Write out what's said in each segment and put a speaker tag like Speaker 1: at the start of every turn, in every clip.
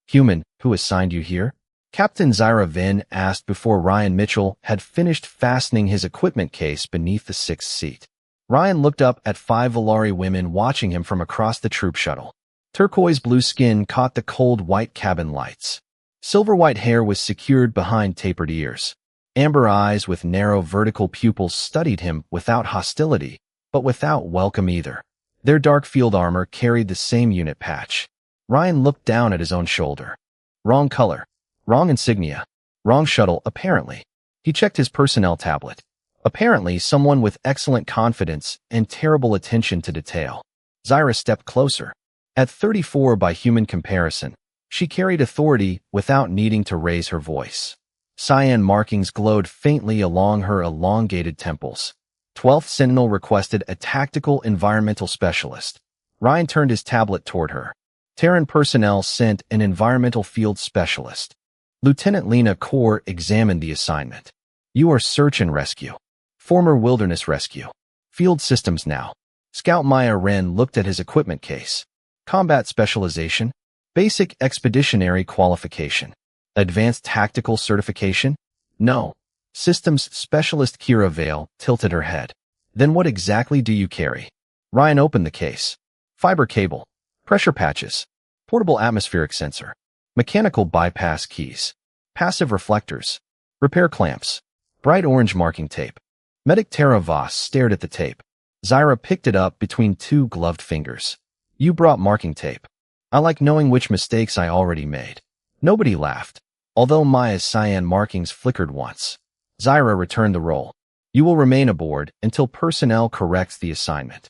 Speaker 1: Human, who assigned you here? Captain Zyra Vin asked before Ryan Mitchell had finished fastening his equipment case beneath the sixth seat. Ryan looked up at 5 Valari women watching him from across the troop shuttle. Turquoise blue skin caught the cold white cabin lights. Silver white hair was secured behind tapered ears. Amber eyes with narrow vertical pupils studied him without hostility, but without welcome either. Their dark field armor carried the same unit patch. Ryan looked down at his own shoulder. Wrong color. Wrong insignia. Wrong shuttle, apparently. He checked his personnel tablet. Apparently, someone with excellent confidence and terrible attention to detail. Zyra stepped closer. At 34 by human comparison, she carried authority without needing to raise her voice. Cyan markings glowed faintly along her elongated temples. 12th Sentinel requested a tactical environmental specialist. Ryan turned his tablet toward her. Terran personnel sent an environmental field specialist. Lieutenant Lena Kaur examined the assignment. You are search and rescue. Former wilderness rescue. Field systems now. Scout Maya Wren looked at his equipment case. Combat specialization. Basic expeditionary qualification. Advanced tactical certification? No. Systems specialist Kira Vale tilted her head. Then what exactly do you carry? Ryan opened the case. Fiber cable. Pressure patches. Portable atmospheric sensor. Mechanical bypass keys. Passive reflectors. Repair clamps. Bright orange marking tape. Medic Tara Voss stared at the tape. Zyra picked it up between 2 gloved fingers. You brought marking tape. I like knowing which mistakes I already made. Nobody laughed, although Maya's cyan markings flickered once. Zyra returned the roll. You will remain aboard until personnel corrects the assignment.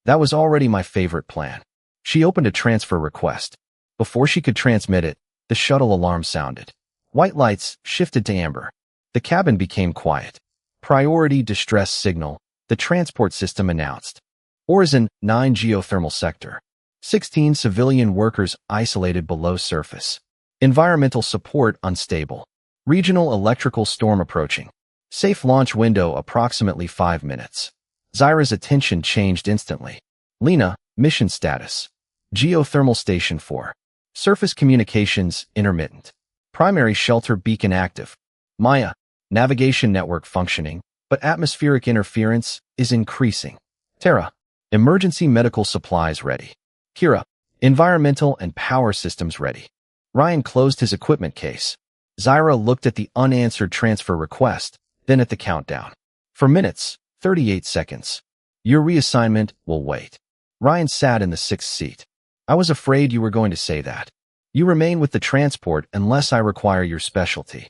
Speaker 1: That was already my favorite plan. She opened a transfer request. Before she could transmit it, the shuttle alarm sounded. White lights shifted to amber. The cabin became quiet. Priority distress signal, the transport system announced. Horizon 9 geothermal sector. 16 civilian workers isolated below surface. Environmental support unstable. Regional electrical storm approaching. Safe launch window approximately 5 minutes. Zyra's attention changed instantly. Lena, mission status. Geothermal station 4. Surface communications intermittent. Primary shelter beacon active. Maya, navigation network functioning, but atmospheric interference is increasing. Tara, emergency medical supplies ready. Kira, environmental and power systems ready. Ryan closed his equipment case. Zyra looked at the unanswered transfer request, then at the countdown. For minutes, 38 seconds. Your reassignment will wait. Ryan sat in the 6th seat. I was afraid you were going to say that. You remain with the transport unless I require your specialty.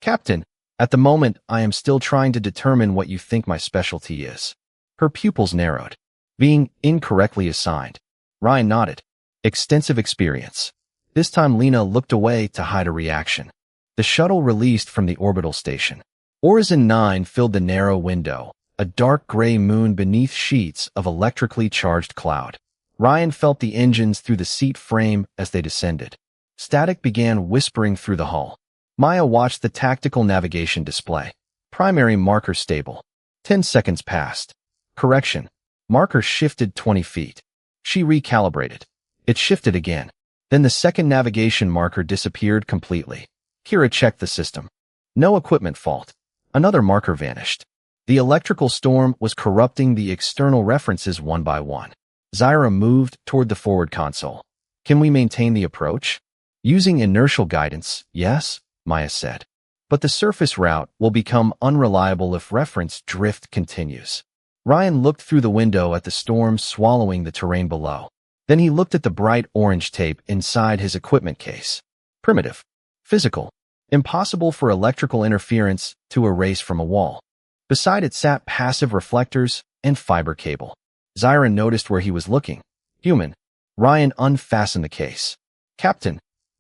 Speaker 1: Captain, at the moment, I am still trying to determine what you think my specialty is. Her pupils narrowed. Being incorrectly assigned. Ryan nodded. Extensive experience. This time Lena looked away to hide a reaction. The shuttle released from the orbital station. Horizon 9 filled the narrow window, a dark gray moon beneath sheets of electrically charged cloud. Ryan felt the engines through the seat frame as they descended. Static began whispering through the hull. Maya watched the tactical navigation display. Primary marker stable. 10 seconds passed. Correction. Marker shifted 20 feet. She recalibrated. It shifted again. Then the second navigation marker disappeared completely. Kira checked the system. No equipment fault. Another marker vanished. The electrical storm was corrupting the external references one by one. Zyra moved toward the forward console. Can we maintain the approach? Using inertial guidance, yes, Maya said. But the surface route will become unreliable if reference drift continues. Ryan looked through the window at the storm swallowing the terrain below. Then he looked at the bright orange tape inside his equipment case. Primitive. Physical. Impossible for electrical interference to erase from a wall. Beside it sat passive reflectors and fiber cable. Zyra noticed where he was looking. Human. Ryan unfastened the case. Captain,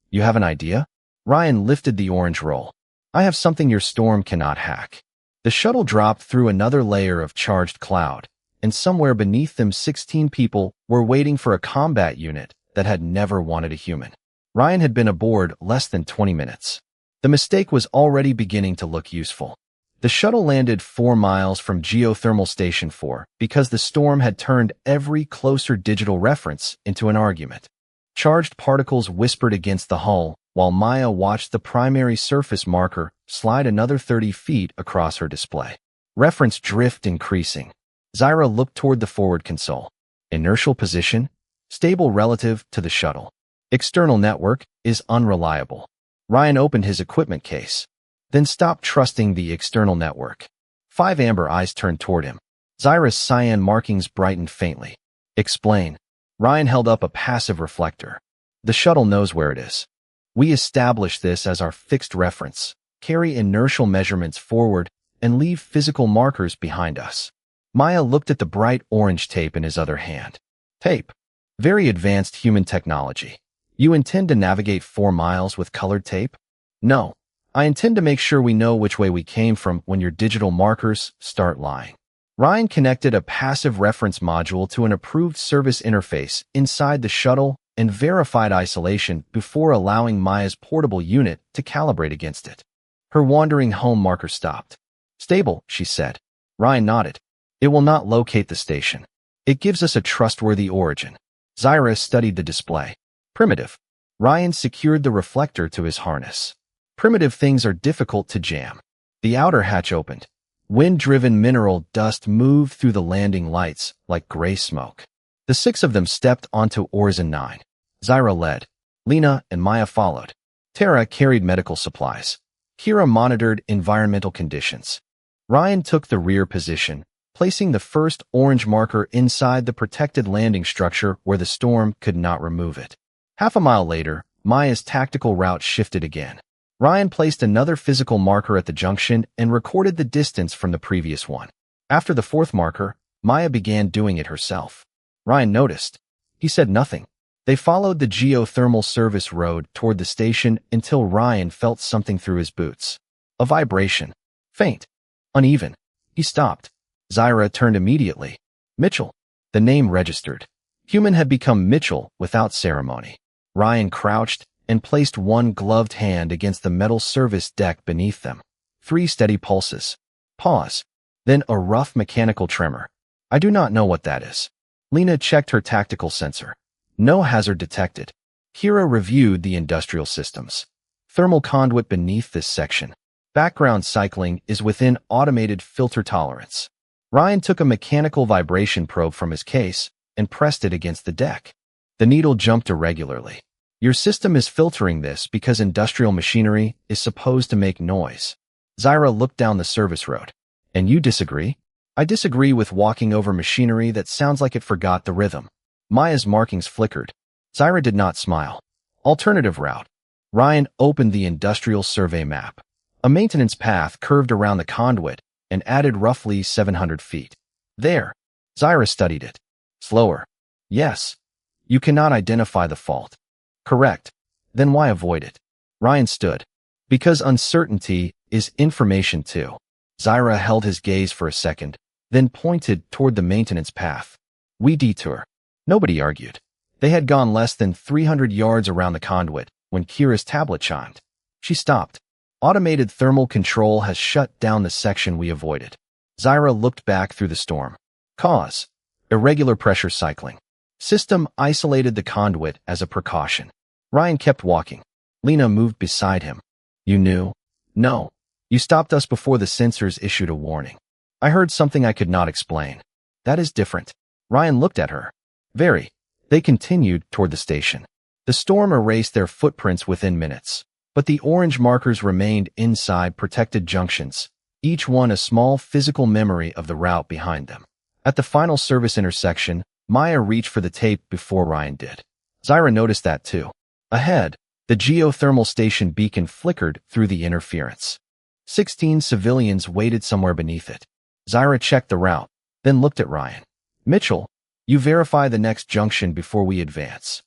Speaker 1: you have an idea? Ryan lifted the orange roll. I have something your storm cannot hack. The shuttle dropped through another layer of charged cloud, and somewhere beneath them 16 people were waiting for a combat unit that had never wanted a human. Ryan had been aboard less than 20 minutes. The mistake was already beginning to look useful. The shuttle landed 4 miles from Geothermal Station 4 because the storm had turned every closer digital reference into an argument. Charged particles whispered against the hull while Maya watched the primary surface marker slide another 30 feet across her display. Reference drift increasing. Zyra looked toward the forward console. Inertial position, stable relative to the shuttle. External network is unreliable. Ryan opened his equipment case, then stopped trusting the external network. 5 amber eyes turned toward him. Zyra's cyan markings brightened faintly. Explain. Ryan held up a passive reflector. The shuttle knows where it is. We establish this as our fixed reference, carry inertial measurements forward, and leave physical markers behind us. Maya looked at the bright orange tape in his other hand. Tape. Very advanced human technology. You intend to navigate 4 miles with colored tape? No. I intend to make sure we know which way we came from when your digital markers start lying. Ryan connected a passive reference module to an approved service interface inside the shuttle and verified isolation before allowing Maya's portable unit to calibrate against it. Her wandering home marker stopped. Stable, she said. Ryan nodded. It will not locate the station. It gives us a trustworthy origin. Zyra studied the display. Primitive. Ryan secured the reflector to his harness. Primitive things are difficult to jam. The outer hatch opened. Wind-driven mineral dust moved through the landing lights like gray smoke. The 6 of them stepped onto Orzen 9. Zyra led. Lena and Maya followed. Tara carried medical supplies. Kira monitored environmental conditions. Ryan took the rear position, placing the first orange marker inside the protected landing structure where the storm could not remove it. Half a mile later, Maya's tactical route shifted again. Ryan placed another physical marker at the junction and recorded the distance from the previous one. After the 4th marker, Maya began doing it herself. Ryan noticed. He said nothing. They followed the geothermal service road toward the station until Ryan felt something through his boots. A vibration. Faint. Uneven. He stopped. Zyra turned immediately. Mitchell. The name registered. Human had become Mitchell without ceremony. Ryan crouched and placed one gloved hand against the metal service deck beneath them. 3 steady pulses. Pause. Then a rough mechanical tremor. I do not know what that is. Lena checked her tactical sensor. No hazard detected. Kira reviewed the industrial systems. Thermal conduit beneath this section. Background cycling is within automated filter tolerance. Ryan took a mechanical vibration probe from his case and pressed it against the deck. The needle jumped irregularly. Your system is filtering this because industrial machinery is supposed to make noise. Zyra looked down the service road. And you disagree? I disagree with walking over machinery that sounds like it forgot the rhythm. Maya's markings flickered. Zyra did not smile. Alternative route. Ryan opened the industrial survey map. A maintenance path curved around the conduit and added roughly 700 feet. There. Zyra studied it. Slower. Yes. You cannot identify the fault. Correct. Then why avoid it? Ryan stood. Because uncertainty is information too. Zyra held his gaze for a second, then pointed toward the maintenance path. We detour. Nobody argued. They had gone less than 300 yards around the conduit when Kira's tablet chimed. She stopped. Automated thermal control has shut down the section we avoided. Zyra looked back through the storm. Cause. Irregular pressure cycling. System isolated the conduit as a precaution. Ryan kept walking. Lena moved beside him. You knew? No. You stopped us before the sensors issued a warning. I heard something I could not explain. That is different. Ryan looked at her. Very. They continued toward the station. The storm erased their footprints within minutes, but the orange markers remained inside protected junctions, each one a small physical memory of the route behind them. At the final service intersection, Maya reached for the tape before Ryan did. Zyra noticed that too. Ahead, the geothermal station beacon flickered through the interference. 16 civilians waited somewhere beneath it. Zyra checked the route, then looked at Ryan. Mitchell, you verify the next junction before we advance.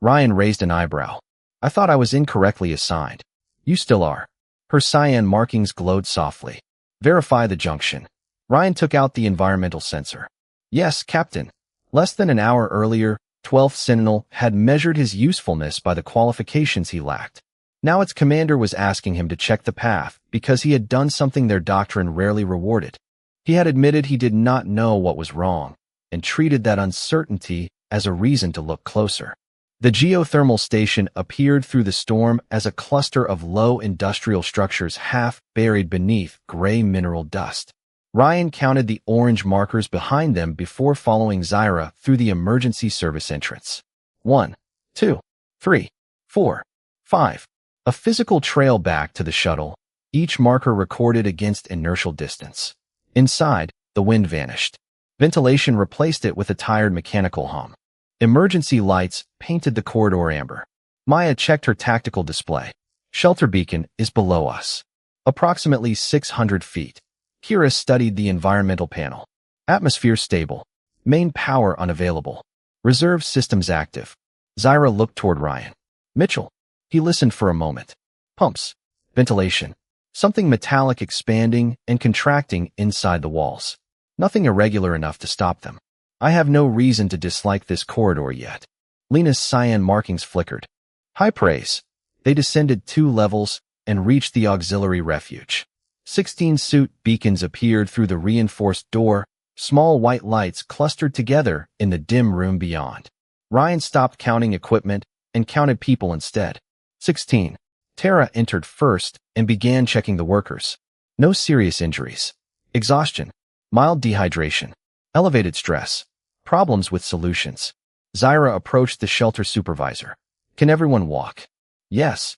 Speaker 1: Ryan raised an eyebrow. I thought I was incorrectly assigned. You still are. Her cyan markings glowed softly. Verify the junction. Ryan took out the environmental sensor. Yes, Captain. Less than an hour earlier, 12th Sentinel had measured his usefulness by the qualifications he lacked. Now its commander was asking him to check the path because he had done something their doctrine rarely rewarded. He had admitted he did not know what was wrong and treated that uncertainty as a reason to look closer. The geothermal station appeared through the storm as a cluster of low industrial structures half buried beneath gray mineral dust. Ryan counted the orange markers behind them before following Zyra through the emergency service entrance. 1, 2, 3, 4, 5. A physical trail back to the shuttle, each marker recorded against inertial distance. Inside, the wind vanished. Ventilation replaced it with a tired mechanical hum. Emergency lights painted the corridor amber. Maya checked her tactical display. Shelter beacon is below us. Approximately 600 feet. Kira studied the environmental panel. Atmosphere stable. Main power unavailable. Reserve systems active. Zyra looked toward Ryan. Mitchell. He listened for a moment. Pumps. Ventilation. Something metallic expanding and contracting inside the walls. Nothing irregular enough to stop them. I have no reason to dislike this corridor yet. Lena's cyan markings flickered. High praise. They descended 2 levels and reached the auxiliary refuge. 16 suit beacons appeared through the reinforced door, small white lights clustered together in the dim room beyond. Ryan stopped counting equipment and counted people instead. 16. Tara entered first and began checking the workers. No serious injuries. Exhaustion. Mild dehydration. Elevated stress. Problems with solutions. Zyra approached the shelter supervisor. Can everyone walk? Yes.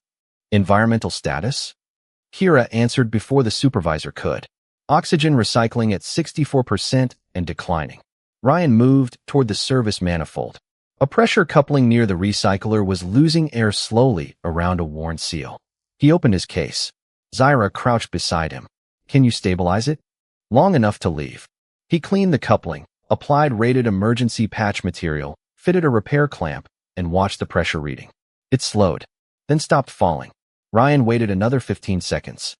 Speaker 1: Environmental status? Kira answered before the supervisor could. Oxygen recycling at 64% and declining. Ryan moved toward the service manifold. A pressure coupling near the recycler was losing air slowly around a worn seal. He opened his case. Zyra crouched beside him. Can you stabilize it? Long enough to leave. He cleaned the coupling, applied rated emergency patch material, fitted a repair clamp, and watched the pressure reading. It slowed, then stopped falling. Ryan waited another 15 seconds.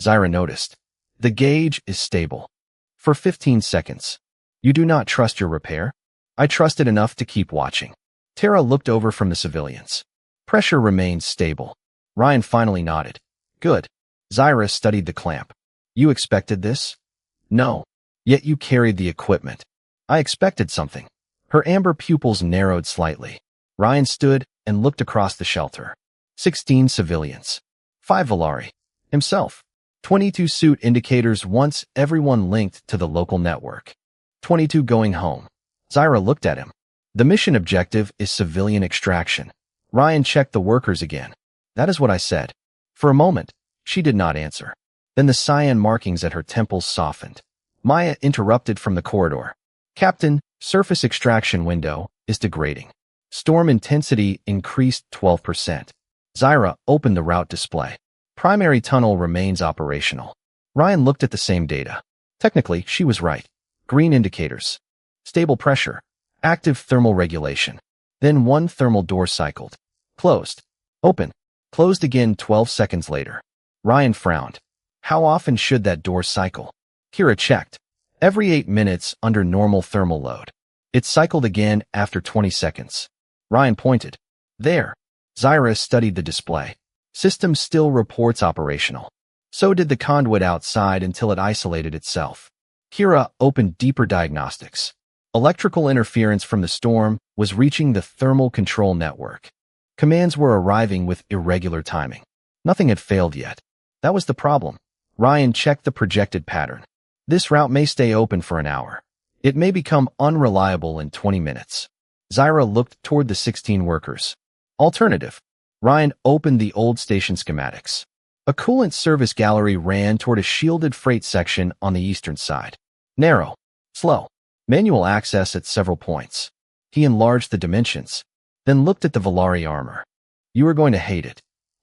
Speaker 1: Zyra noticed. The gauge is stable. For 15 seconds. You do not trust your repair? I trusted enough to keep watching. Tara looked over from the civilians. Pressure remained stable. Ryan finally nodded. Good. Zyra studied the clamp. You expected this? No. Yet you carried the equipment. I expected something. Her amber pupils narrowed slightly. Ryan stood and looked across the shelter. 16 civilians. 5 Valari. Himself. 22 suit indicators once everyone linked to the local network. 22 going home. Zyra looked at him. The mission objective is civilian extraction. Ryan checked the workers again. That is what I said. For a moment, she did not answer. Then the cyan markings at her temples softened. Maya interrupted from the corridor. Captain, surface extraction window is degrading. Storm intensity increased 12%. Zyra opened the route display. Primary tunnel remains operational. Ryan looked at the same data. Technically, she was right. Green indicators. Stable pressure. Active thermal regulation. Then one thermal door cycled. Closed. Open. Closed again 12 seconds later. Ryan frowned. How often should that door cycle? Kira checked. Every 8 minutes under normal thermal load. It cycled again after 20 seconds. Ryan pointed. There. Zyra studied the display. System still reports operational. So did the conduit outside until it isolated itself. Kira opened deeper diagnostics. Electrical interference from the storm was reaching the thermal control network. Commands were arriving with irregular timing. Nothing had failed yet. That was the problem. Ryan checked the projected pattern. This route may stay open for an hour. It may become unreliable in 20 minutes. Zyra looked toward the 16 workers. Alternative. Ryan opened the old station schematics. A coolant service gallery ran toward a shielded freight section on the eastern side. Narrow. Slow. Manual access at several points. He enlarged the dimensions, then looked at the Valari armor. You are going to hate it.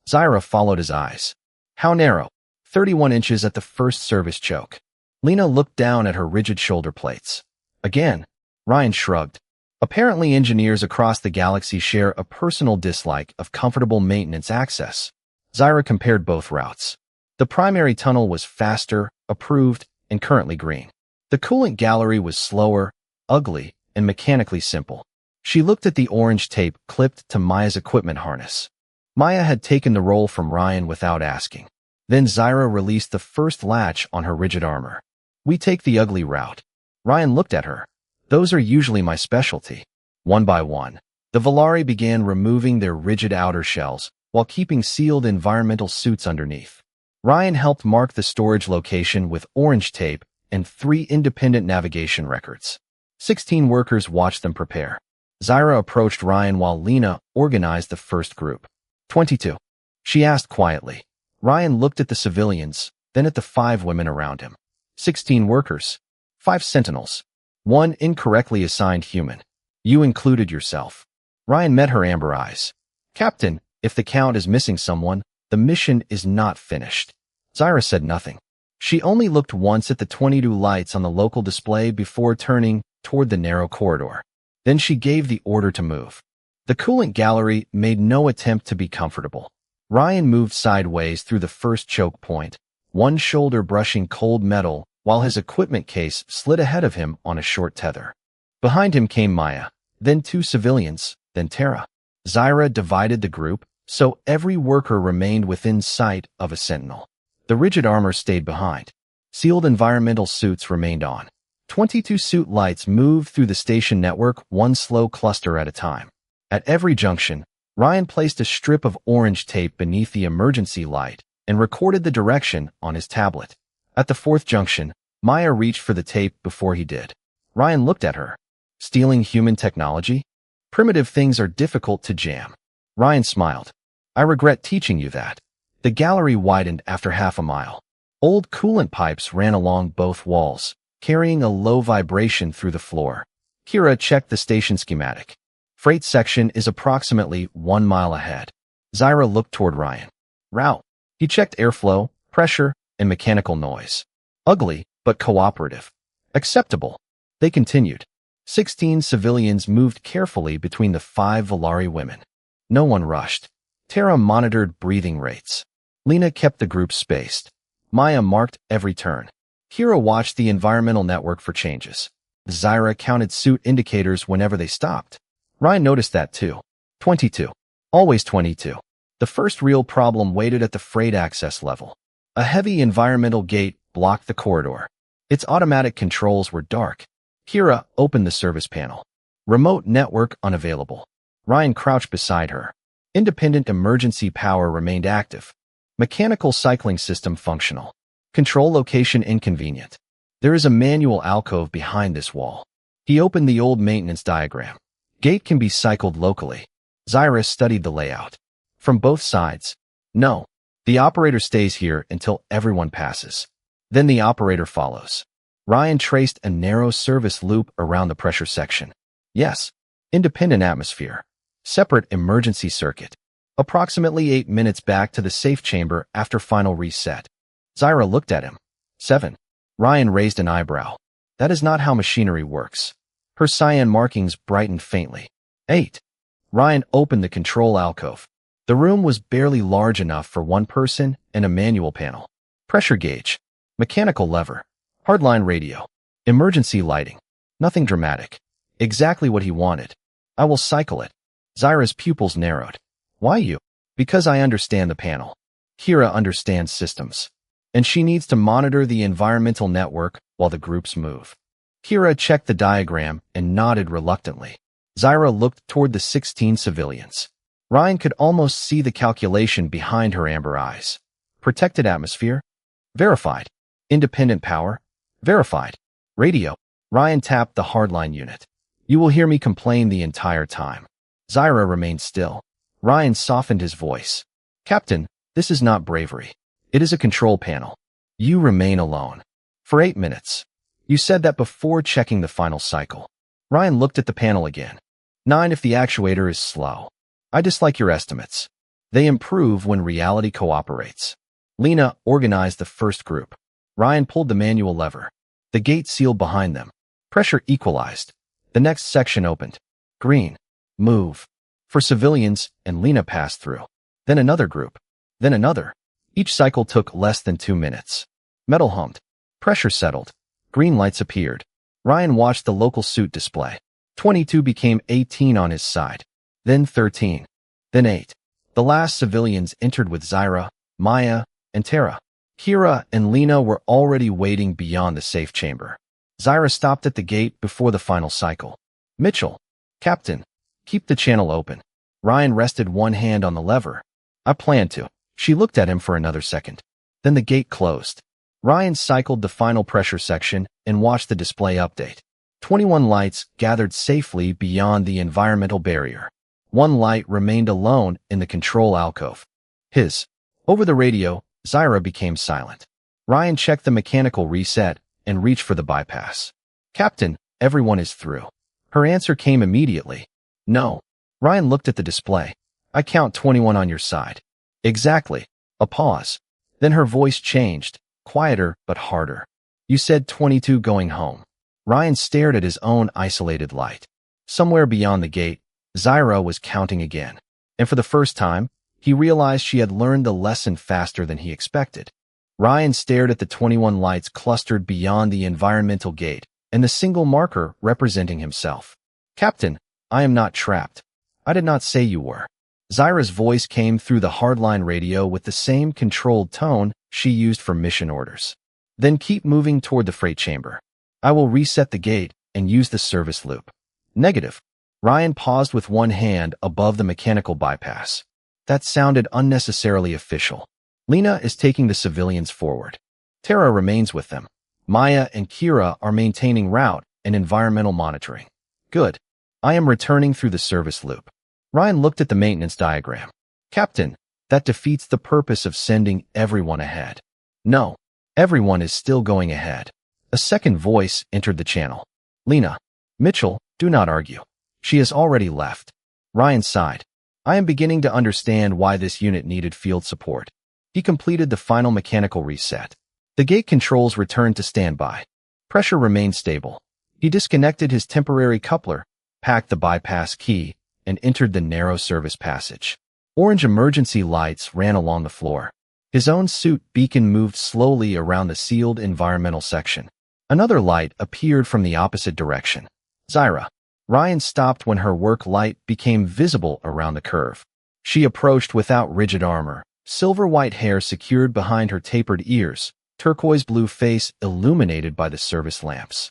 Speaker 1: Zyra followed his eyes. How narrow? 31 inches at the first service choke. Lena looked down at her rigid shoulder plates. Again, Ryan shrugged. Apparently engineers across the galaxy share a personal dislike of comfortable maintenance access. Zyra compared both routes. The primary tunnel was faster, approved, and currently green. The coolant gallery was slower, ugly, and mechanically simple. She looked at the orange tape clipped to Maya's equipment harness. Maya had taken the roll from Ryan without asking. Then Zyra released the first latch on her rigid armor. We take the ugly route. Ryan looked at her. Those are usually my specialty. One by one, The Volari began removing their rigid outer shells while keeping sealed environmental suits underneath. Ryan helped mark the storage location with orange tape and 3 independent navigation records. 16 workers watched them prepare. Zyra approached Ryan while Lena organized the first group. 22. She asked quietly. Ryan looked at the civilians, then at the 5 women around him. 16 workers. 5 sentinels. 1 incorrectly assigned human. You included yourself. Ryan met her amber eyes. Captain, if the count is missing someone, the mission is not finished. Zyra said nothing. She only looked once at the 22 lights on the local display before turning toward the narrow corridor. Then she gave the order to move. The coolant gallery made no attempt to be comfortable. Ryan moved sideways through the first choke point, one shoulder brushing cold metal while his equipment case slid ahead of him on a short tether. Behind him came Maya, then 2 civilians, then Tara. Zyra divided the group, so every worker remained within sight of a sentinel. The rigid armor stayed behind. Sealed environmental suits remained on. 22 suit lights moved through the station network, one slow cluster at a time. At every junction, Ryan placed a strip of orange tape beneath the emergency light and recorded the direction on his tablet. At the 4th junction, Maya reached for the tape before he did. Ryan looked at her. Stealing human technology? Primitive things are difficult to jam. Ryan smiled. I regret teaching you that. The gallery widened after half a mile. Old coolant pipes ran along both walls, carrying a low vibration through the floor. Kira checked the station schematic. Freight section is approximately 1 mile ahead. Zyra looked toward Ryan. Route. He checked airflow, pressure, and mechanical noise. Ugly, but cooperative. Acceptable. They continued. 16 civilians moved carefully between the 5 Volari women. No one rushed. Tara monitored breathing rates. Lena kept the group spaced. Maya marked every turn. Kira watched the environmental network for changes. Zyra counted suit indicators whenever they stopped. Ryan noticed that too. 22. Always 22. The first real problem waited at the freight access level. A heavy environmental gate blocked the corridor. Its automatic controls were dark. Kira opened the service panel. Remote network unavailable. Ryan crouched beside her. Independent emergency power remained active. Mechanical cycling system functional. Control location inconvenient. There is a manual alcove behind this wall. He opened the old maintenance diagram. Gate can be cycled locally. Zyra studied the layout. From both sides. No. The operator stays here until everyone passes. Then the operator follows. Ryan traced a narrow service loop around the pressure section. Yes. Independent atmosphere. Separate emergency circuit. Approximately 8 minutes back to the safe chamber after final reset. Zyra looked at him. 7. Ryan raised an eyebrow. That is not how machinery works. Her cyan markings brightened faintly. 8. Ryan opened the control alcove. The room was barely large enough for one person and a manual panel. Pressure gauge. Mechanical lever. Hardline radio. Emergency lighting. Nothing dramatic. Exactly what he wanted. I will cycle it. Zyra's pupils narrowed. Why you? Because I understand the panel. Kira understands systems. And she needs to monitor the environmental network while the groups move. Kira checked the diagram and nodded reluctantly. Zyra looked toward the 16 civilians. Ryan could almost see the calculation behind her amber eyes. Protected atmosphere? Verified. Independent power? Verified. Radio. Ryan tapped the hardline unit. You will hear me complain the entire time. Zyra remained still. Ryan softened his voice. Captain, this is not bravery. It is a control panel. You remain alone. For 8 minutes. You said that before checking the final cycle. Ryan looked at the panel again. 9 if the actuator is slow. I dislike your estimates. They improve when reality cooperates. Lena organized the first group. Ryan pulled the manual lever. The gate sealed behind them. Pressure equalized. The next section opened. Green. Move. For civilians, and Lena passed through. Then another group. Then another. Each cycle took less than 2 minutes. Metal hummed. Pressure settled. Green lights appeared. Ryan watched the local suit display. 22 became 18 on his side. Then 13. Then 8. The last civilians entered with Zyra, Maya, and Tara. Kira and Lena were already waiting beyond the safe chamber. Zyra stopped at the gate before the final cycle. Mitchell. Captain. Keep the channel open. Ryan rested one hand on the lever. I plan to. She looked at him for another second. Then the gate closed. Ryan cycled the final pressure section and watched the display update. 21 lights gathered safely beyond the environmental barrier. One light remained alone in the control alcove. His. Over the radio, Zyra became silent. Ryan checked the mechanical reset and reached for the bypass. Captain, everyone is through. Her answer came immediately. No. Ryan looked at the display. I count 21 on your side. Exactly. A pause. Then her voice changed, quieter but harder. You said 22 going home. Ryan stared at his own isolated light. Somewhere beyond the gate, Zyra was counting again. And for the first time, he realized she had learned the lesson faster than he expected. Ryan stared at the 21 lights clustered beyond the environmental gate and the single marker representing himself. Captain, I am not trapped. I did not say you were. Zyra's voice came through the hardline radio with the same controlled tone she used for mission orders. Then keep moving toward the freight chamber. I will reset the gate and use the service loop. Negative. Ryan paused with one hand above the mechanical bypass. That sounded unnecessarily official. Lena is taking the civilians forward. Tara remains with them. Maya and Kira are maintaining route and environmental monitoring. Good. I am returning through the service loop. Ryan looked at the maintenance diagram. Captain, that defeats the purpose of sending everyone ahead. No, everyone is still going ahead. A second voice entered the channel. Lena. Mitchell, do not argue. She has already left. Ryan sighed. I am beginning to understand why this unit needed field support. He completed the final mechanical reset. The gate controls returned to standby. Pressure remained stable. He disconnected his temporary coupler, packed the bypass key, and entered the narrow service passage. Orange emergency lights ran along the floor. His own suit beacon moved slowly around the sealed environmental section. Another light appeared from the opposite direction. Zyra. Ryan stopped when her work light became visible around the curve. She approached without rigid armor, silver-white hair secured behind her tapered ears, turquoise-blue face illuminated by the service lamps.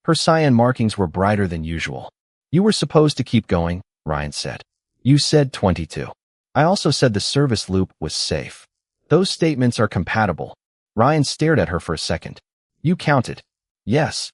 Speaker 1: Her cyan markings were brighter than usual. You were supposed to keep going, Ryan said. You said 22. I also said the service loop was safe. Those statements are compatible. Ryan stared at her for a second. You counted. Yes.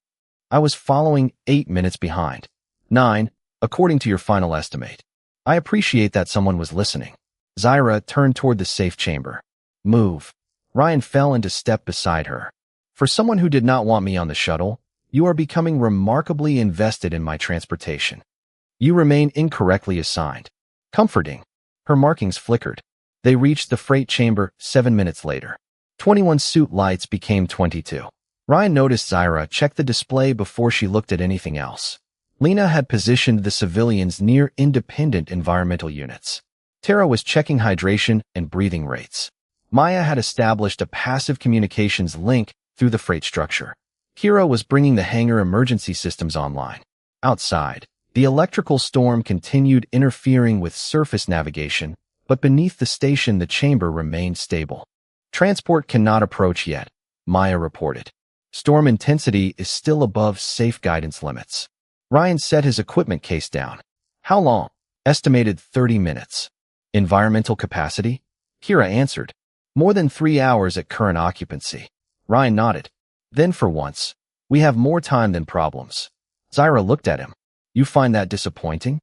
Speaker 1: I was following 8 minutes behind. 9, according to your final estimate. I appreciate that someone was listening. Zyra turned toward the safe chamber. Move. Ryan fell into step beside her. For someone who did not want me on the shuttle, you are becoming remarkably invested in my transportation. You remain incorrectly assigned. Comforting. Her markings flickered. They reached the freight chamber 7 minutes later. 21 suit lights became 22. Ryan noticed Zyra check the display before she looked at anything else. Lena had positioned the civilians near independent environmental units. Tara was checking hydration and breathing rates. Maya had established a passive communications link through the freight structure. Kira was bringing the hangar emergency systems online. Outside, the electrical storm continued interfering with surface navigation, but beneath the station the chamber remained stable. Transport cannot approach yet, Maya reported. Storm intensity is still above safe guidance limits. Ryan set his equipment case down. How long? Estimated 30 minutes. Environmental capacity? Kira answered. More than 3 hours at current occupancy. Ryan nodded. Then for once, we have more time than problems. Zyra looked at him. You find that disappointing?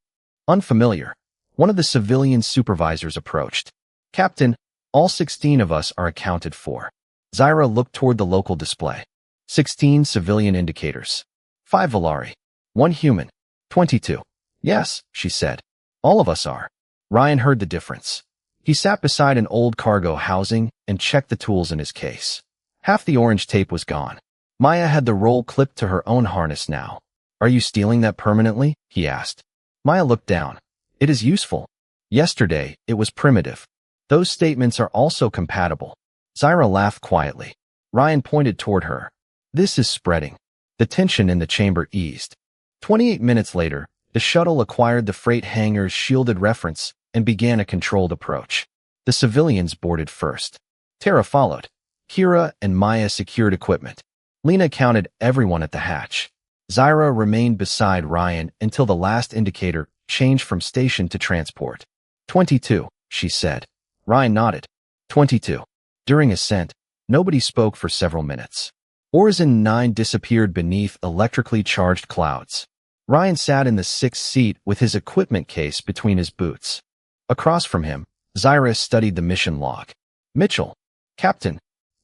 Speaker 1: Unfamiliar. One of the civilian supervisors approached. Captain, all 16 of us are accounted for. Zyra looked toward the local display. 16 civilian indicators. 5 Valari. 1 human. 22. Yes, she said. All of us are. Ryan heard the difference. He sat beside an old cargo housing and checked the tools in his case. Half the orange tape was gone. Maya had the roll clipped to her own harness now. Are you stealing that permanently? He asked. Maya looked down. It is useful. Yesterday, it was primitive. Those statements are also compatible. Zyra laughed quietly. Ryan pointed toward her. This is spreading. The tension in the chamber eased. 28 minutes later, the shuttle acquired the freight hangar's shielded reference and began a controlled approach. The civilians boarded first. Tara followed. Kira and Maya secured equipment. Lena counted everyone at the hatch. Zyra remained beside Ryan until the last indicator change from station to transport. 22, she said. Ryan nodded. 22. During ascent, nobody spoke for several minutes. Horizon 9 disappeared beneath electrically charged clouds. Ryan sat in the sixth seat with his equipment case between his boots. Across from him, Zyra studied the mission log. Mitchell, Captain,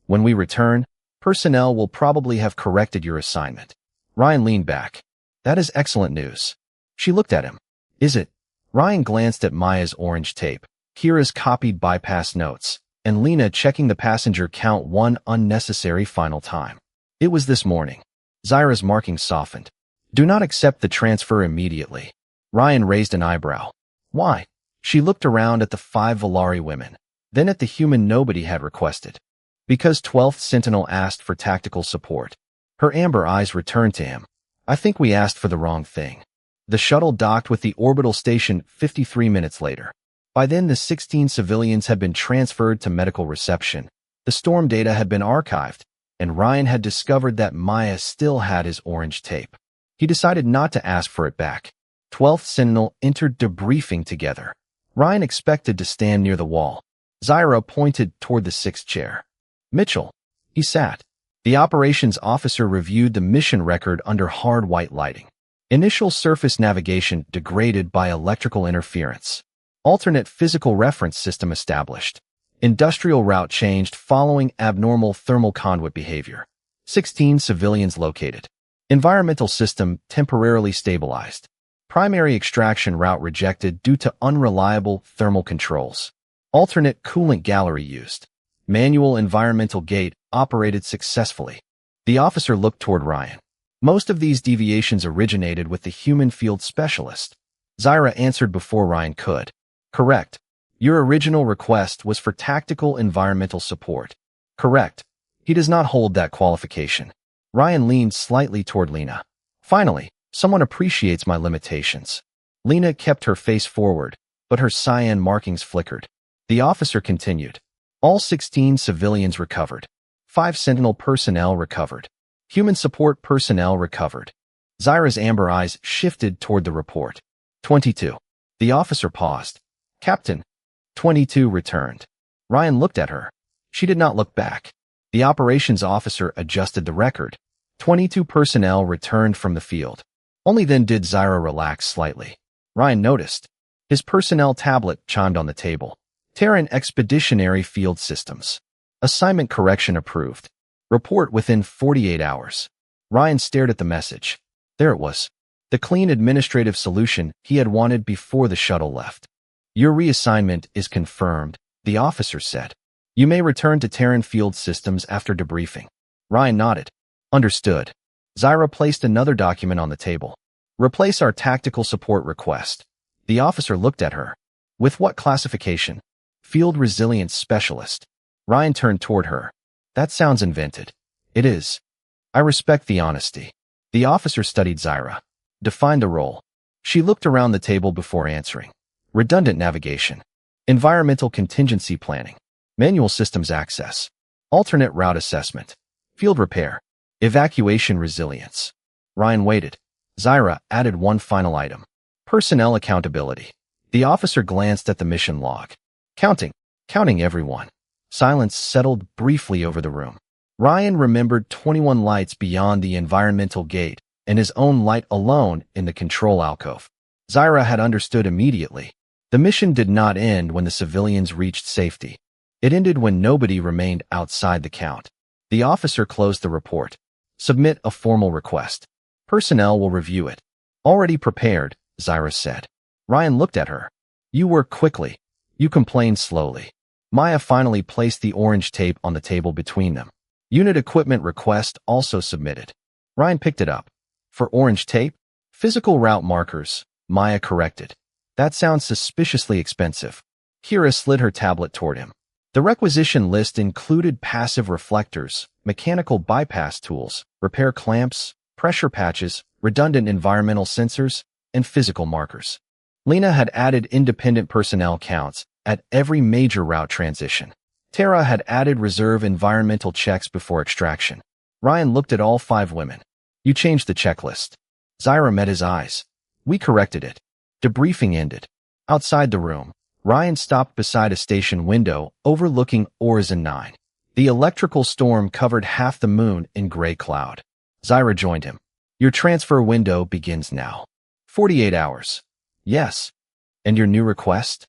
Speaker 1: when we return, personnel will probably have corrected your assignment. Ryan leaned back. That is excellent news. She looked at him. Is it? Ryan glanced at Maya's orange tape, Kira's copied bypass notes, and Lena checking the passenger count one unnecessary final time. It was this morning. Zyra's marking softened. Do not accept the transfer immediately. Ryan raised an eyebrow. Why? She looked around at the 5 Volari women, then at the human nobody had requested. Because 12th Sentinel asked for tactical support. Her amber eyes returned to him. I think we asked for the wrong thing. The shuttle docked with the orbital station 53 minutes later. By then, the 16 civilians had been transferred to medical reception. The storm data had been archived, and Ryan had discovered that Maya still had his orange tape. He decided not to ask for it back. 12th Sentinel entered debriefing together. Ryan expected to stand near the wall. Zyra pointed toward the 6th chair. Mitchell. He sat. The operations officer reviewed the mission record under hard white lighting. Initial surface navigation degraded by electrical interference. Alternate physical reference system established. Industrial route changed following abnormal thermal conduit behavior. 16 civilians located. Environmental system temporarily stabilized. Primary extraction route rejected due to unreliable thermal controls. Alternate coolant gallery used. Manual environmental gate operated successfully. The officer looked toward Ryan. Most of these deviations originated with the human field specialist. Zyra answered before Ryan could. Correct. Your original request was for tactical environmental support. Correct. He does not hold that qualification. Ryan leaned slightly toward Lena. Finally, someone appreciates my limitations. Lena kept her face forward, but her cyan markings flickered. The officer continued. All 16 civilians recovered. 5 Sentinel personnel recovered. Human support personnel recovered. Zyra's amber eyes shifted toward the report. 22. The officer paused. Captain. 22 returned. Ryan looked at her. She did not look back. The operations officer adjusted the record. 22 personnel returned from the field. Only then did Zyra relax slightly. Ryan noticed. His personnel tablet chimed on the table. Terran Expeditionary Field Systems. Assignment correction approved. Report within 48 hours. Ryan stared at the message. There it was. The clean administrative solution he had wanted before the shuttle left. Your reassignment is confirmed, the officer said. You may return to Terran Field Systems after debriefing. Ryan nodded. Understood. Zyra placed another document on the table. Replace our tactical support request. The officer looked at her. With what classification? Field Resilience Specialist. Ryan turned toward her. That sounds invented. It is. I respect the honesty. The officer studied Zyra. Define the role. She looked around the table before answering. Redundant navigation. Environmental contingency planning. Manual systems access. Alternate route assessment. Field repair. Evacuation resilience. Ryan waited. Zyra added one final item. Personnel accountability. The officer glanced at the mission log. Counting everyone. Silence settled briefly over the room. Ryan remembered 21 lights beyond the environmental gate and his own light alone in the control alcove. Zyra had understood immediately. The mission did not end when the civilians reached safety. It ended when nobody remained outside the count. The officer closed the report. Submit a formal request. Personnel will review it. Already prepared, Zyra said. Ryan looked at her. You work quickly. You complain slowly. Maya finally placed the orange tape on the table between them. Unit equipment request also submitted. Ryan picked it up. For orange tape? Physical route markers, Maya corrected. That sounds suspiciously expensive. Kira slid her tablet toward him. The requisition list included passive reflectors, mechanical bypass tools, repair clamps, pressure patches, redundant environmental sensors, and physical markers. Lena had added independent personnel counts at every major route transition. Tara had added reserve environmental checks before extraction. Ryan looked at all 5 women. You changed the checklist. Zyra met his eyes. We corrected it. Debriefing ended. Outside the room, Ryan stopped beside a station window overlooking Horizon 9. The electrical storm covered half the moon in gray cloud. Zyra joined him. Your transfer window begins now. 48 hours. Yes. And your new request?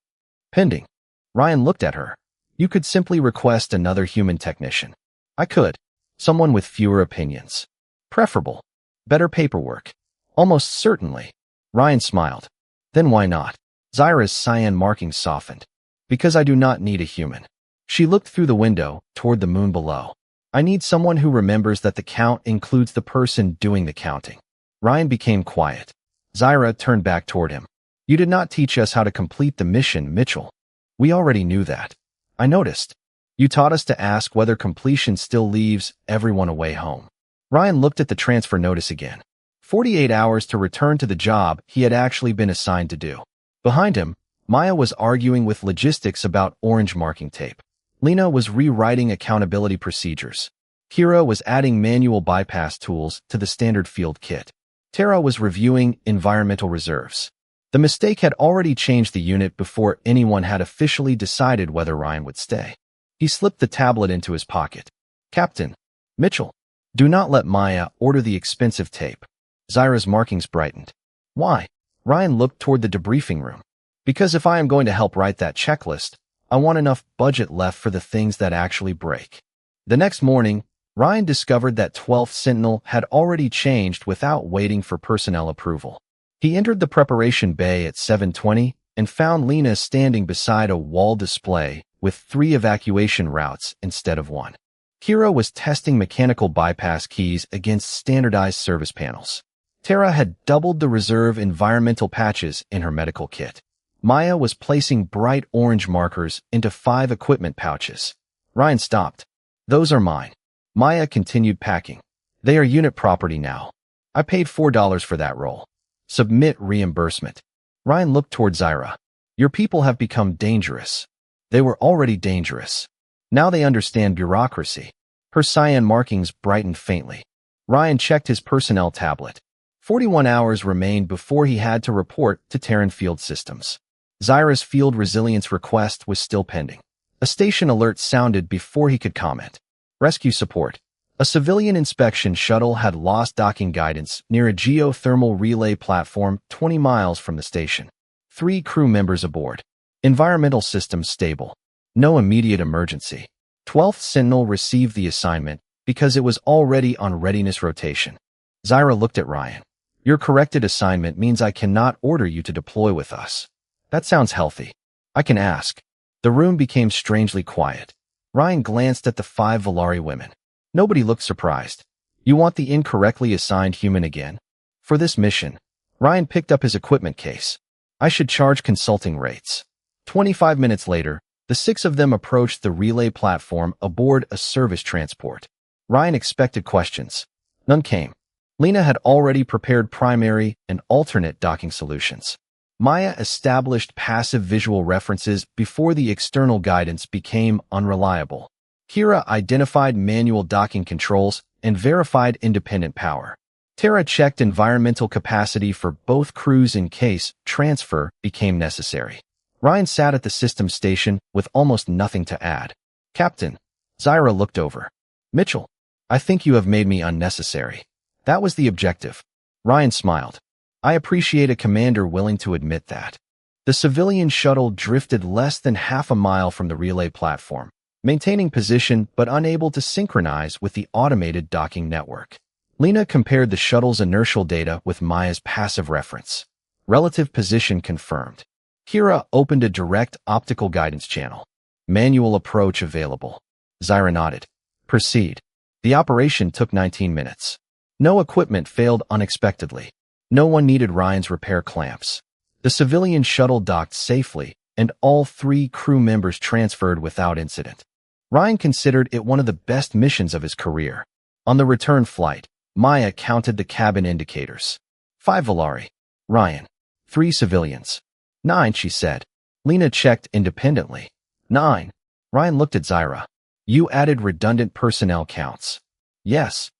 Speaker 1: Pending. Ryan looked at her. You could simply request another human technician. I could. Someone with fewer opinions. Preferable. Better paperwork. Almost certainly. Ryan smiled. Then why not? Zyra's cyan markings softened. Because I do not need a human. She looked through the window, toward the moon below. I need someone who remembers that the count includes the person doing the counting. Ryan became quiet. Zyra turned back toward him. You did not teach us how to complete the mission, Mitchell. We already knew that. I noticed. You taught us to ask whether completion still leaves everyone away home. Ryan looked at the transfer notice again. 48 hours to return to the job he had actually been assigned to do. Behind him, Maya was arguing with logistics about orange marking tape. Lena was rewriting accountability procedures. Kira was adding manual bypass tools to the standard field kit. Tara was reviewing environmental reserves. The mistake had already changed the unit before anyone had officially decided whether Ryan would stay. He slipped the tablet into his pocket. Captain, Mitchell, do not let Maya order the expensive tape. Zyra's markings brightened. Why? Ryan looked toward the debriefing room. Because if I am going to help write that checklist, I want enough budget left for the things that actually break. The next morning, Ryan discovered that 12th Sentinel had already changed without waiting for personnel approval. He entered the preparation bay at 7:20 and found Lena standing beside a wall display with 3 evacuation routes instead of 1. Kira was testing mechanical bypass keys against standardized service panels. Tara had doubled the reserve environmental patches in her medical kit. Maya was placing bright orange markers into 5 equipment pouches. Ryan stopped. Those are mine. Maya continued packing. They are unit property now. I paid $4 for that roll. Submit reimbursement. Ryan looked toward Zyra. Your people have become dangerous. They were already dangerous. Now they understand bureaucracy. Her cyan markings brightened faintly. Ryan checked his personnel tablet. 41 hours remained before he had to report to Terran Field Systems. Zyra's field resilience request was still pending. A station alert sounded before he could comment. Rescue support. A civilian inspection shuttle had lost docking guidance near a geothermal relay platform 20 miles from the station. 3 crew members aboard. Environmental systems stable. No immediate emergency. 12th Sentinel received the assignment because it was already on readiness rotation. Zyra looked at Ryan. Your corrected assignment means I cannot order you to deploy with us. That sounds healthy. I can ask. The room became strangely quiet. Ryan glanced at the 5 Volari women. Nobody looked surprised. You want the incorrectly assigned human again? For this mission, Ryan picked up his equipment case. I should charge consulting rates. 25 minutes later, the 6 of them approached the relay platform aboard a service transport. Ryan expected questions. None came. Lena had already prepared primary and alternate docking solutions. Maya established passive visual references before the external guidance became unreliable. Kira identified manual docking controls and verified independent power. Tara checked environmental capacity for both crews in case transfer became necessary. Ryan sat at the system station with almost nothing to add. Captain, Zyra looked over. Mitchell, I think you have made me unnecessary. That was the objective. Ryan smiled. I appreciate a commander willing to admit that. The civilian shuttle drifted less than half a mile from the relay platform, maintaining position but unable to synchronize with the automated docking network. Lena compared the shuttle's inertial data with Maya's passive reference. Relative position confirmed. Kira opened a direct optical guidance channel. Manual approach available. Zyra nodded. Proceed. The operation took 19 minutes. No equipment failed unexpectedly. No one needed Ryan's repair clamps. The civilian shuttle docked safely, and all 3 crew members transferred without incident. Ryan considered it one of the best missions of his career. On the return flight, Maya counted the cabin indicators. 5 Volari. Ryan. 3 civilians. 9, she said. Lena checked independently. 9. Ryan looked at Zyra. You added redundant personnel counts. Yes.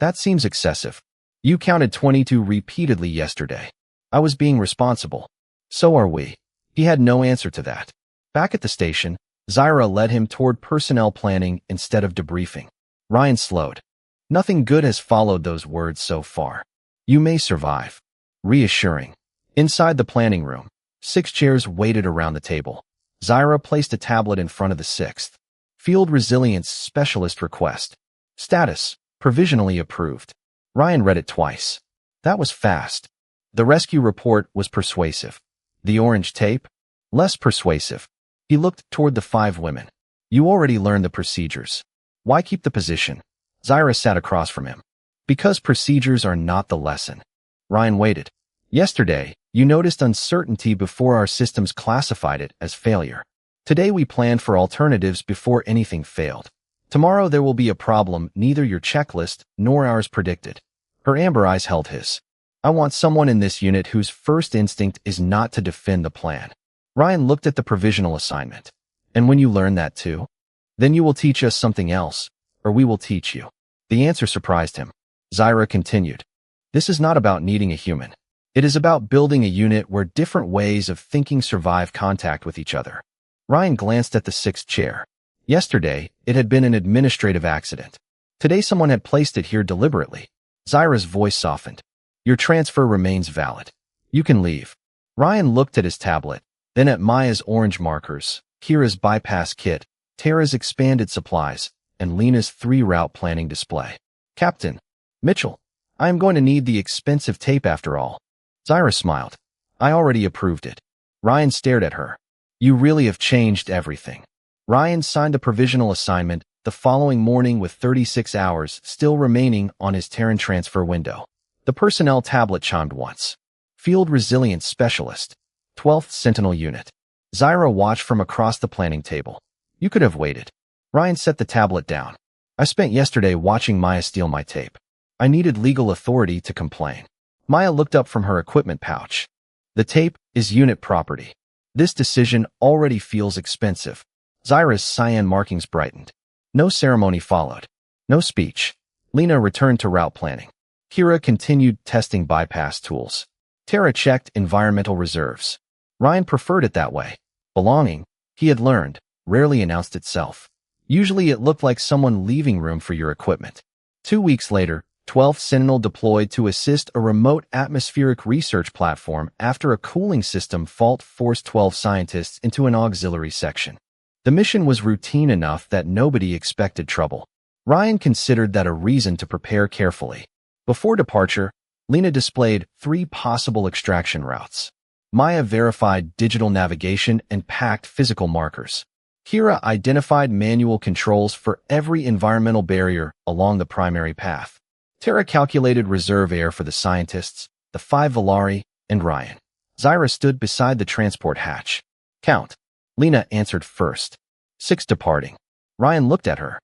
Speaker 1: That seems excessive. You counted 22 repeatedly yesterday. I was being responsible. So are we. He had no answer to that. Back at the station, Zyra led him toward personnel planning instead of debriefing. Ryan slowed. Nothing good has followed those words so far. You may survive. Reassuring. Inside the planning room, 6 chairs waited around the table. Zyra placed a tablet in front of the 6th. Field Resilience Specialist Request. Status: provisionally approved. Ryan read it twice. That was fast. The rescue report was persuasive. The orange tape? Less persuasive. He looked toward the 5 women. You already learned the procedures. Why keep the position? Zyra sat across from him. Because procedures are not the lesson. Ryan waited. Yesterday, you noticed uncertainty before our systems classified it as failure. Today we planned for alternatives before anything failed. Tomorrow there will be a problem neither your checklist nor ours predicted. Her amber eyes held his. I want someone in this unit whose first instinct is not to defend the plan. Ryan looked at the provisional assignment. And when you learn that too? Then you will teach us something else, or we will teach you. The answer surprised him. Zyra continued. This is not about needing a human. It is about building a unit where different ways of thinking survive contact with each other. Ryan glanced at the 6th chair. Yesterday, it had been an administrative accident. Today someone had placed it here deliberately. Zyra's voice softened. Your transfer remains valid. You can leave. Ryan looked at his tablet, then at Maya's orange markers, Kira's bypass kit, Tara's expanded supplies, and Lena's 3-route planning display. Captain Mitchell, I am going to need the expensive tape after all. Zyra smiled. I already approved it. Ryan stared at her. You really have changed everything. Ryan signed the provisional assignment the following morning with 36 hours still remaining on his Terran transfer window. The personnel tablet chimed once. Field Resilience Specialist. 12th Sentinel Unit. Zyra watched from across the planning table. You could have waited. Ryan set the tablet down. I spent yesterday watching Maya steal my tape. I needed legal authority to complain. Maya looked up from her equipment pouch. The tape is unit property. This decision already feels expensive. Zyra's cyan markings brightened. No ceremony followed. No speech. Lena returned to route planning. Kira continued testing bypass tools. Tara checked environmental reserves. Ryan preferred it that way. Belonging, he had learned, rarely announced itself. Usually it looked like someone leaving room for your equipment. 2 weeks later, 12th Sentinel deployed to assist a remote atmospheric research platform after a cooling system fault forced 12 scientists into an auxiliary section. The mission was routine enough that nobody expected trouble. Ryan considered that a reason to prepare carefully. Before departure, Lena displayed 3 possible extraction routes. Maya verified digital navigation and packed physical markers. Kira identified manual controls for every environmental barrier along the primary path. Tara calculated reserve air for the scientists, the 5 Valari, and Ryan. Zyra stood beside the transport hatch. Count. Lena answered first. 6 departing. Ryan looked at her.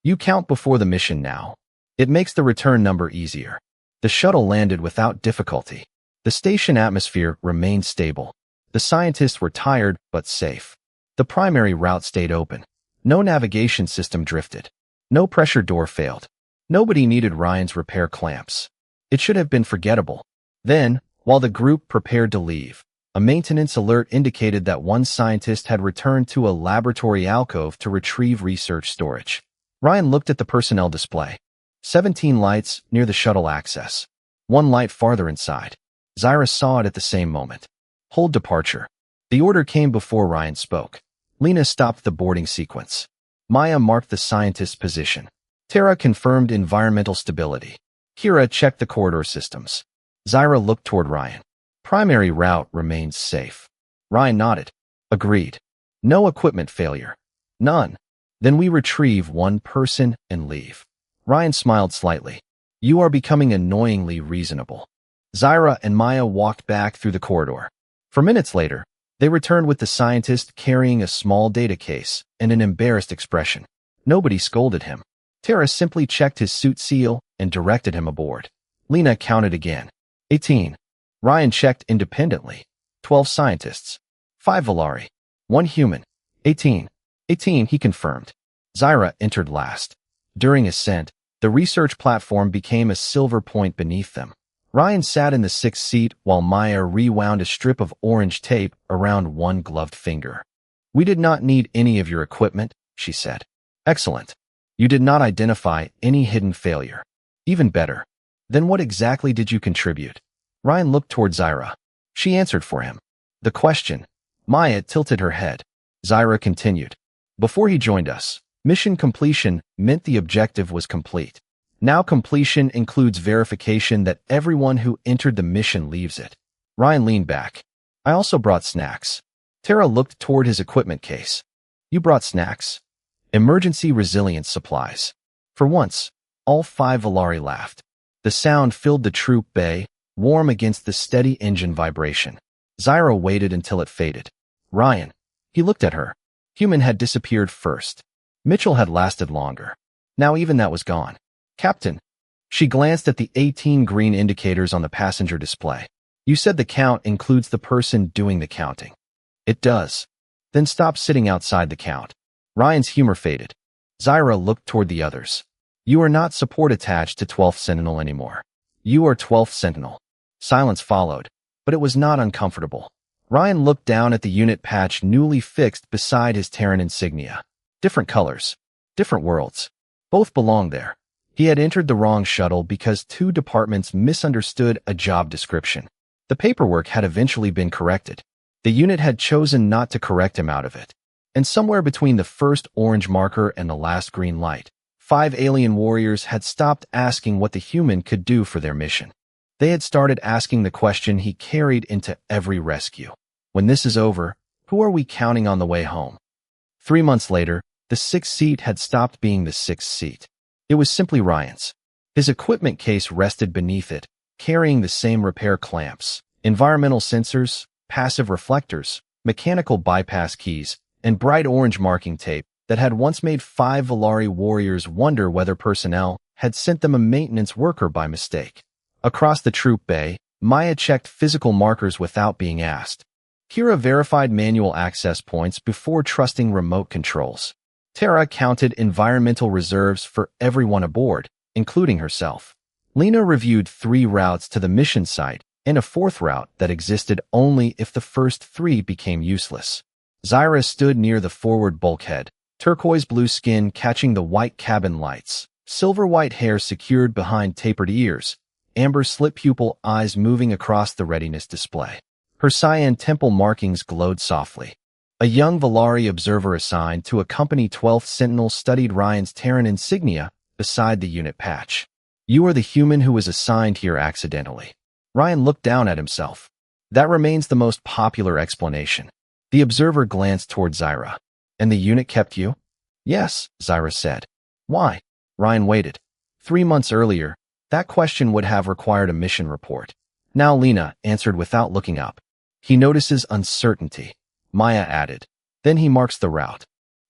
Speaker 1: You count before the mission now. It makes the return number easier. The shuttle landed without difficulty. The station atmosphere remained stable. The scientists were tired but safe. The primary route stayed open. No navigation system drifted. No pressure door failed. Nobody needed Ryan's repair clamps. It should have been forgettable. Then, while the group prepared to leave, a maintenance alert indicated that one scientist had returned to a laboratory alcove to retrieve research storage. Ryan looked at the personnel display. 17 lights near the shuttle access. 1 light farther inside. Zyra saw it at the same moment. Hold departure. The order came before Ryan spoke. Lena stopped the boarding sequence. Maya marked the scientist's position. Tara confirmed environmental stability. Kira checked the corridor systems. Zyra looked toward Ryan. Primary route remains safe. Ryan nodded. Agreed. No equipment failure. None. Then we retrieve 1 person and leave. Ryan smiled slightly. You are becoming annoyingly reasonable. Zyra and Maya walked back through the corridor. For minutes later, they returned with the scientist carrying a small data case and an embarrassed expression. Nobody scolded him. Tara simply checked his suit seal and directed him aboard. Lena counted again. 18. Ryan checked independently. 12 scientists. 5 Valari. 1 human. 18. 18, he confirmed. Zyra entered last. During ascent, the research platform became a silver point beneath them. Ryan sat in the sixth seat while Maya rewound a strip of orange tape around one gloved finger. "We did not need any of your equipment," she said. "Excellent. You did not identify any hidden failure. Even better. Then what exactly did you contribute?" Ryan looked toward Zaira. She answered for him. The question. Maya tilted her head. Zaira continued. "Before he joined us, mission completion meant the objective was complete. Now completion includes verification that everyone who entered the mission leaves it." Ryan leaned back. "I also brought snacks." Tara looked toward his equipment case. "You brought snacks?" "Emergency resilience supplies." For once, all 5 Valari laughed. The sound filled the troop bay, warm against the steady engine vibration. Zaira waited until it faded. Ryan. He looked at her. Human had disappeared first. Mitchell had lasted longer. Now even that was gone. "Captain." She glanced at the 18 green indicators on the passenger display. "You said the count includes the person doing the counting." "It does." "Then stop sitting outside the count." Ryan's humor faded. Zaira looked toward the others. "You are not support attached to 12th Sentinel anymore. You are 12th Sentinel." Silence followed, but it was not uncomfortable. Ryan looked down at the unit patch newly fixed beside his Terran insignia. Different colors. Different worlds. Both belonged there. He had entered the wrong shuttle because 2 departments misunderstood a job description. The paperwork had eventually been corrected. The unit had chosen not to correct him out of it. And somewhere between the first orange marker and the last green light, 5 alien warriors had stopped asking what the human could do for their mission. They had started asking the question he carried into every rescue. When this is over, who are we counting on the way home? 3 months later, the 6th seat had stopped being the 6th seat. It was simply Ryan's. His equipment case rested beneath it, carrying the same repair clamps, environmental sensors, passive reflectors, mechanical bypass keys, and bright orange marking tape that had once made 5 Valari warriors wonder whether personnel had sent them a maintenance worker by mistake. Across the troop bay, Maya checked physical markers without being asked. Kira verified manual access points before trusting remote controls. Tara counted environmental reserves for everyone aboard, including herself. Lena reviewed 3 routes to the mission site and a 4th route that existed only if the first 3 became useless. Zaira stood near the forward bulkhead, turquoise blue skin catching the white cabin lights, silver white hair secured behind tapered ears, amber slit pupil eyes moving across the readiness display. Her cyan temple markings glowed softly. A young Valari observer assigned to accompany 12th Sentinel studied Ryan's Terran insignia beside the unit patch. "You are the human who was assigned here accidentally." Ryan looked down at himself. "That remains the most popular explanation." The observer glanced toward Zaira. "And the unit kept you?" "Yes," Zaira said. "Why?" Ryan waited. 3 months earlier, that question would have required a mission report. Now Lena answered without looking up. "He notices uncertainty." Maya added. "Then he marks the route."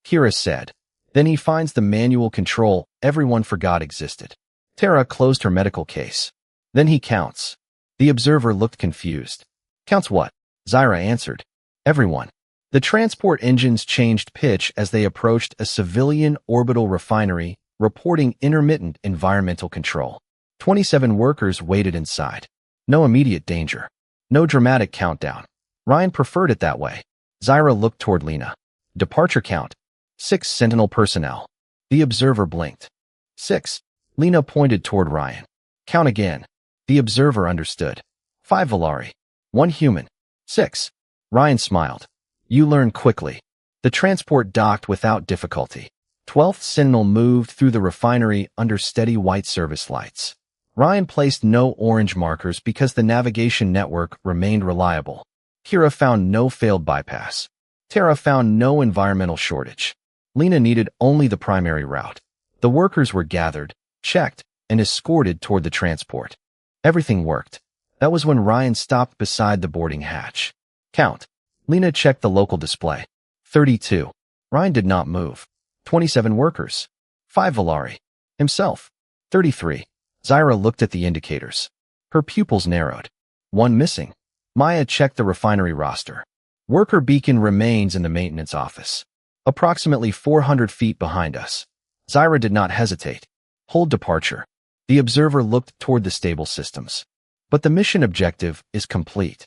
Speaker 1: Kira said. "Then he finds the manual control everyone forgot existed." Tara closed her medical case. "Then he counts." The observer looked confused. "Counts what?" Zaira answered. "Everyone." The transport engines changed pitch as they approached a civilian orbital refinery, reporting intermittent environmental control. 27 workers waited inside. No immediate danger. No dramatic countdown. Ryan preferred it that way. Zaira looked toward Lena. "Departure count." 6 Sentinel personnel. The observer blinked. 6. Lena pointed toward Ryan. "Count again." The observer understood. 5 Valari. 1 human. 6. Ryan smiled. "You learn quickly." The transport docked without difficulty. 12th Sentinel moved through the refinery under steady white service lights. Ryan placed no orange markers because the navigation network remained reliable. Kira found no failed bypass. Tara found no environmental shortage. Lena needed only the primary route. The workers were gathered, checked, and escorted toward the transport. Everything worked. That was when Ryan stopped beside the boarding hatch. "Count." Lena checked the local display. 32. Ryan did not move. 27 workers. 5 Valari. Himself. 33. Zaira looked at the indicators. Her pupils narrowed. 1 missing. Maya checked the refinery roster. Worker beacon remains in the maintenance office. Approximately 400 feet behind us. Zaira did not hesitate. "Hold departure." The observer looked toward the stable systems. But the mission objective is complete.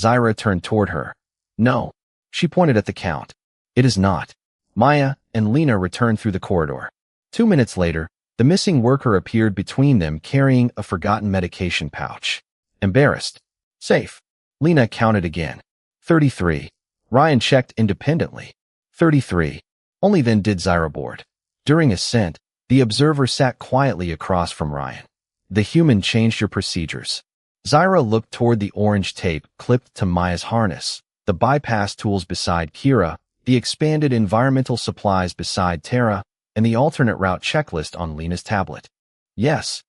Speaker 1: Zyra turned toward her. No. She pointed at the count. It is not. Maya and Lena returned through the corridor. 2 minutes later, the missing worker appeared between them carrying a forgotten medication pouch. Embarrassed. Safe. Lena counted again. 33. Ryan checked independently. 33. Only then did Zyra board. During ascent, the observer sat quietly across from Ryan. The human changed your procedures. Zyra looked toward the orange tape clipped to Maya's harness, the bypass tools beside Kira, the expanded environmental supplies beside Tara, and the alternate route checklist on Lena's tablet. Yes.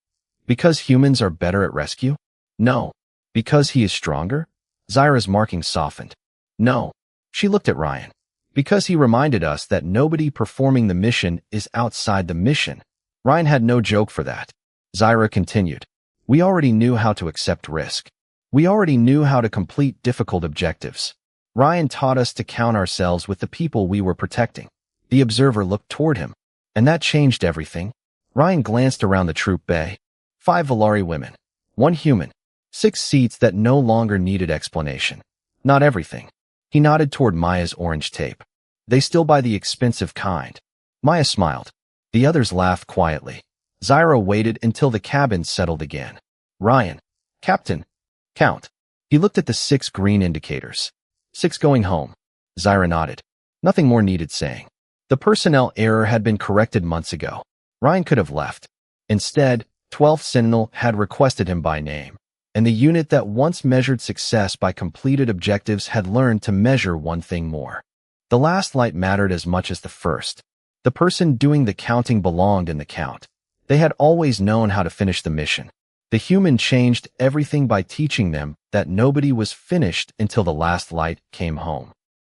Speaker 1: Because humans are better at rescue? No. Because he is stronger? Zyra's marking softened. No. She looked at Ryan. Because he reminded us that nobody performing the mission is outside the mission. Ryan had no joke for that. Zyra continued. We already knew how to accept risk. We already knew how to complete difficult objectives. Ryan taught us to count ourselves with the people we were protecting. The observer looked toward him. And that changed everything. Ryan glanced around the troop bay. 5 Valari women. 1 human. 6 seats that no longer needed explanation. Not everything. He nodded toward Maya's orange tape. They still buy the expensive kind. Maya smiled. The others laughed quietly. Zyra waited until the cabin settled again. Ryan. Captain. Count. He looked at the 6 green indicators. 6 going home. Zyra nodded. Nothing more needed saying. The personnel error had been corrected months ago. Ryan could have left. Instead, 12th Sentinel had requested him by name. And the unit that once measured success by completed objectives had learned to measure one thing more. The last light mattered as much as the first. The person doing the counting belonged in the count. They had always known how to finish the mission. The human changed everything by teaching them that nobody was finished until the last light came home.